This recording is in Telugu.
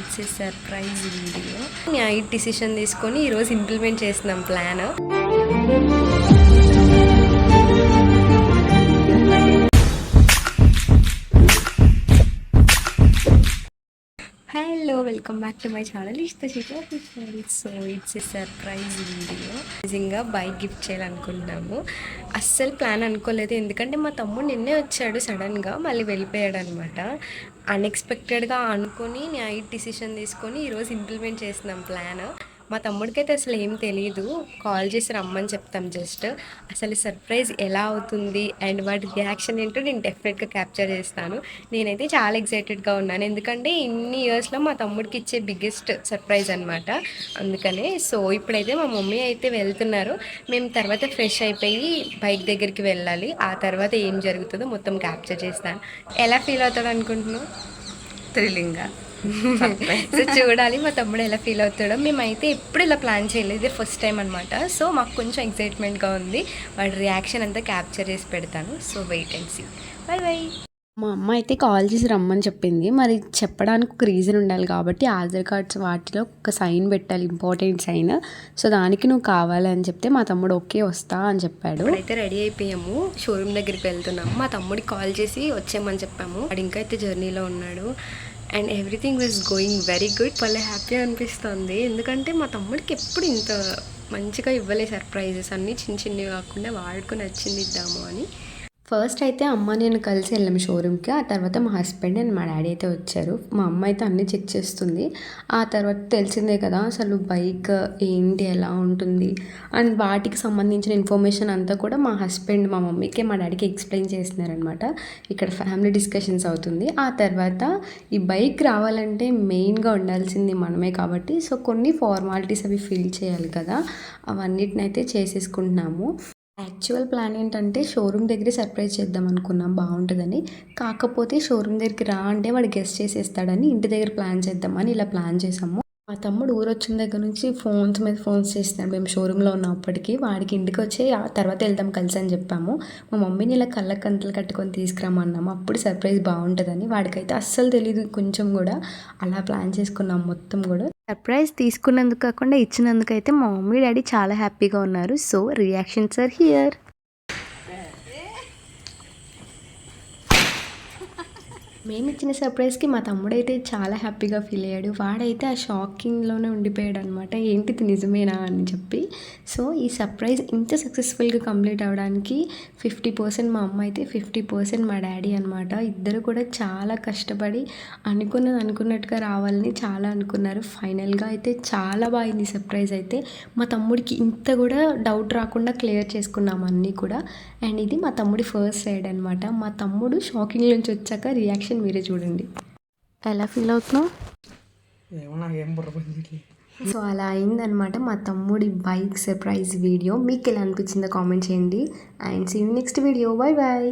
It's a surprise video. Night decision తీసుకొని ఈరోజు ఇంప్లిమెంట్ చేస్తున్నాం plan. Hello, welcome back to my channel ఇష్ట so it's a surprise video. నిజంగా బైక్ గిఫ్ట్ చేయాలనుకుంటున్నాము. అస్సలు ప్లాన్ అనుకోలేదు, ఎందుకంటే మా తమ్ముడు నిన్నే వచ్చాడు సడన్గా, మళ్ళీ వెళ్ళిపోయాడు అనమాట. అన్ఎక్స్పెక్టెడ్గా అనుకొని నైట్ డిసిషన్ తీసుకొని ఈరోజు ఇంప్లిమెంట్ చేస్తున్నాం ప్లాన్. మా తమ్ముడికైతే అసలు ఏం తెలియదు, కాల్ చేసి రమ్మని చెప్తాం జస్ట్. అసలు సర్ప్రైజ్ ఎలా అవుతుంది అండ్ వాటి రియాక్షన్ ఏంటో నేను డెఫినెట్గా క్యాప్చర్ చేస్తాను. నేనైతే చాలా ఎక్సైటెడ్గా ఉన్నాను, ఎందుకంటే ఇన్ని ఇయర్స్లో మా తమ్ముడికి ఇచ్చే బిగ్గెస్ట్ సర్ప్రైజ్ అనమాట. అందుకనే సో ఇప్పుడైతే మా మమ్మీ అయితే వెళ్తున్నారు. మేము తర్వాత ఫ్రెష్ అయిపోయి బైక్ దగ్గరికి వెళ్ళాలి. ఆ తర్వాత ఏం జరుగుతుందో మొత్తం క్యాప్చర్ చేస్తాను. ఎలా ఫీల్ అవుతాడు అనుకుంటున్నావు? థ్రిల్లింగ్గా సో చూడాలి మా తమ్ముడు ఎలా ఫీల్ అవుతాడో. మేమైతే ఎప్పుడు ఇలా ప్లాన్ చేయలేదు, ఇది ఫస్ట్ టైం అనమాట. సో మాకు కొంచెం ఎక్సైట్మెంట్గా ఉంది. వాడి రియాక్షన్ అంతా క్యాప్చర్ చేసి పెడతాను. So wait and see. Bye bye. మా అమ్మ అయితే కాల్ చేసి రమ్మని చెప్పింది. మరి చెప్పడానికి ఒక రీజన్ ఉండాలి కాబట్టి ఆధార్ కార్డ్స్ వాటిలో ఒక సైన్ పెట్టాలి, ఇంపార్టెంట్ సైన్. సో దానికి నువ్వు కావాలని చెప్తే మా తమ్ముడు ఓకే వస్తా అని చెప్పాడు. అయితే రెడీ అయిపోయాము, షోరూమ్ దగ్గరికి వెళ్తున్నాము. మా తమ్ముడికి కాల్ చేసి వచ్చామని చెప్పాము. వాడు ఇంకా అయితే జర్నీలో ఉన్నాడు and everything was going very good. భలే హ్యాపీ అనిపిస్తుంది, ఎందుకంటే మా తమ్ముడికి ఎప్పుడు ఇంత మంచిగా ఇవ్వలే సర్ప్రైజెస్. అన్నీ చిన్న చిన్నవి కాకుండా వాడుకు నచ్చింది ఇద్దాము అని. ఫస్ట్ అయితే అమ్మ నేను కలిసి వెళ్ళాము షోరూమ్కి. ఆ తర్వాత మా హస్బెండ్ అండ్ మా డాడీ అయితే వచ్చారు. మా అమ్మ అయితే అన్నీ చెక్ చేస్తుంది. ఆ తర్వాత తెలిసిందే కదా అసలు బైక్ ఏంటి, ఎలా ఉంటుంది అండ్ వాటికి సంబంధించిన ఇన్ఫర్మేషన్ అంతా కూడా మా హస్బెండ్ మా మమ్మీకి మా డాడీకి ఎక్స్ప్లెయిన్ చేస్తున్నారనమాట. ఇక్కడ ఫ్యామిలీ డిస్కషన్స్ అవుతుంది. ఆ తర్వాత ఈ బైక్ రావాలంటే మెయిన్గా ఉండాల్సింది మనమే కాబట్టి సో కొన్ని ఫార్మాలిటీస్ అవి ఫిల్ చేయాలి కదా, అవన్నిటిని అయితే చేసేసుకుంటున్నాము. యాక్చువల్ ప్లాన్ ఏంటంటే షోరూమ్ దగ్గరే సర్ప్రైజ్ చేద్దాం అనుకున్నాం, బాగుంటుందని. కాకపోతే షోరూమ్ దగ్గరికి రా అంటే వాడు గెస్ట్ చేసేస్తాడని ఇంటి దగ్గర ప్లాన్ చేద్దామని ఇలా ప్లాన్ చేసాము. మా తమ్ముడు ఊరు వచ్చిన దగ్గర నుంచి ఫోన్స్ మీద ఫోన్స్ చేస్తున్నాడు. మేము షోరూంలో ఉన్నప్పటికీ వాడికి ఇంటికి వచ్చి ఆ తర్వాత వెళ్దాం కలిసి అని చెప్పాము. మా మమ్మీని ఇలా కళ్ళకు కంతలు కట్టుకొని తీసుకురామన్నాము, అప్పుడు సర్ప్రైజ్ బాగుంటుందని. వాడికైతే అస్సలు తెలియదు కొంచెం కూడా. అలా ప్లాన్ చేసుకున్నాం మొత్తం కూడా. సర్ప్రైజ్ తీసుకున్నందుకు కాకుండా ఇచ్చినందుకు అయితే మా మమ్మీ డాడీ చాలా హ్యాపీగా ఉన్నారు. So reactions are here. మేము ఇచ్చిన సర్ప్రైజ్కి మా తమ్ముడైతే చాలా హ్యాపీగా ఫీల్ అయ్యాడు. వాడైతే ఆ షాకింగ్లోనే ఉండిపోయాడు అనమాట, ఏంటిది నిజమేనా అని చెప్పి. సో ఈ సర్ప్రైజ్ ఇంత సక్సెస్ఫుల్గా కంప్లీట్ అవ్వడానికి 50% మా అమ్మ అయితే 50% మా డాడీ అనమాట. ఇద్దరు కూడా చాలా కష్టపడి అనుకున్నట్టుగా రావాలని చాలా అనుకున్నారు. ఫైనల్గా అయితే చాలా బాగుంది సర్ప్రైజ్ అయితే. మా తమ్ముడికి ఇంత కూడా డౌట్ రాకుండా క్లియర్ చేసుకున్నాం అన్నీ కూడా. అండ్ ఇది మా తమ్ముడి ఫస్ట్ సైడ్ అనమాట. మా తమ్ముడు షాకింగ్ నుంచి వచ్చాక రియాక్షన్ మీరే చూడండి. ఎలా ఫీల్ అవుతున్నావు? సో అలా అయిందనమాట మా తమ్ముడి బైక్ సర్ప్రైజ్ వీడియో. మీకు ఎలా అనిపించిందో కామెంట్ చేయండి. And see you next video. Bye bye.